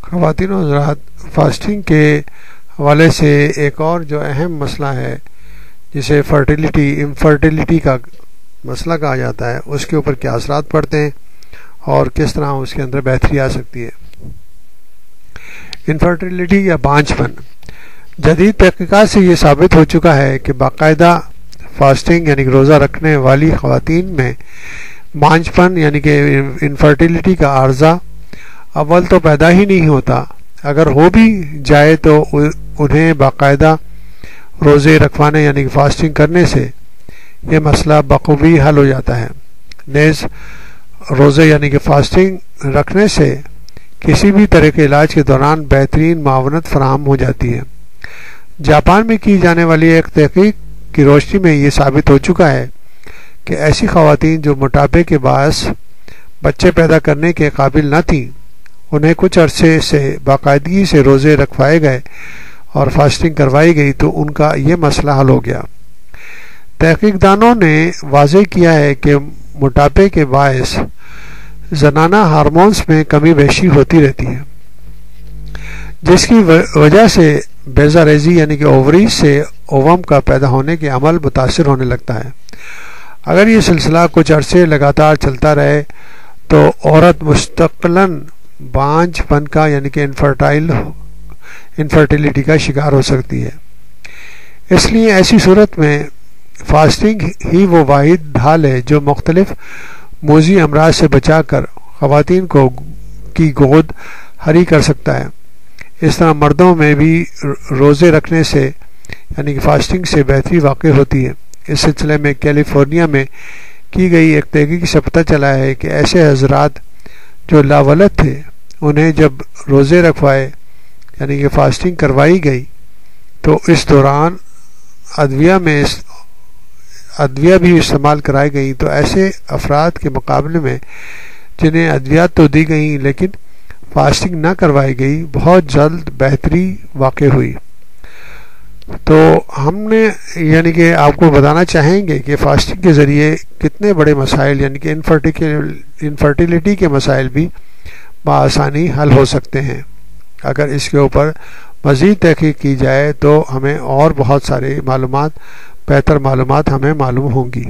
خواتین و حضرات، فاسٹنگ کے حوالے سے ایک اور جو اہم مسئلہ ہے جسے انفرٹیلیٹی کا مسئلہ کہا جاتا ہے، اس کے اوپر کیا اثرات پڑتے ہیں اور کس طرح اس کے اندر بہتری آ سکتی ہے۔ انفرٹیلیٹی یا بانجھ پن، جدید تحقیقات سے یہ ثابت ہو چکا ہے کہ باقاعدہ فاسٹنگ یعنی کہ روزہ رکھنے والی خواتین میں بانجھ پن یعنی کہ انفرٹیلیٹی کا عارضہ اول تو پیدا ہی نہیں ہوتا، اگر ہو بھی جائے تو انہیں باقاعدہ روزے رکھوانے یعنی کہ فاسٹنگ کرنے سے یہ مسئلہ بخوبی حل ہو جاتا ہے۔ نیز روزے یعنی کہ فاسٹنگ رکھنے سے کسی بھی طرح کے علاج کے دوران بہترین معاونت فراہم ہو جاتی ہے۔ جاپان میں کی جانے والی ایک تحقیق کی روشنی میں یہ ثابت ہو چکا ہے کہ ایسی خواتین جو موٹاپے کے باعث بچے پیدا کرنے کے قابل نہ تھیں، انہیں کچھ عرصے سے باقاعدگی سے روزے رکھوائے گئے اور فاسٹنگ کروائی گئی تو ان کا یہ مسئلہ حل ہو گیا۔ تحقیق دانوں نے واضح کیا ہے کہ موٹاپے کے باعث زنانہ ہارمونز میں کمی بیشی ہوتی رہتی ہے، جس کی وجہ سے بیضہ ریزی یعنی کہ اووریز سے اووم کا پیدا ہونے کے عمل متاثر ہونے لگتا ہے۔ اگر یہ سلسلہ کچھ عرصے لگاتار چلتا رہے تو عورت مستقلاً بانجھ پن کا یعنی کہ انفرٹیلیٹی کا شکار ہو سکتی ہے۔ اس لیے ایسی صورت میں فاسٹنگ ہی وہ واحد ڈھال ہے جو مختلف موذی امراض سے بچا کر خواتین کی گود ہری کر سکتا ہے۔ اس طرح مردوں میں بھی روزے رکھنے سے یعنی کہ فاسٹنگ سے بہتری واقع ہوتی ہے۔ اس سلسلے میں کیلیفورنیا میں کی گئی ایک تحقیق سے پتہ چلا ہے کہ ایسے حضرات جو لاولد تھے، انہیں جب روزے رکھوائے یعنی کہ فاسٹنگ کروائی گئی تو اس دوران ادویہ بھی استعمال کرائی گئی، تو ایسے افراد کے مقابلے میں جنہیں ادویات تو دی گئیں لیکن فاسٹنگ نہ کروائی گئی، بہت جلد بہتری واقع ہوئی۔ تو ہم نے یعنی کہ آپ کو بتانا چاہیں گے کہ فاسٹنگ کے ذریعے کتنے بڑے مسائل یعنی کہ انفرٹیلیٹی کے مسائل بھی بآسانی حل ہو سکتے ہیں۔ اگر اس کے اوپر مزید تحقیق کی جائے تو ہمیں اور بہت سارے بہتر معلومات ہمیں معلوم ہوں گی۔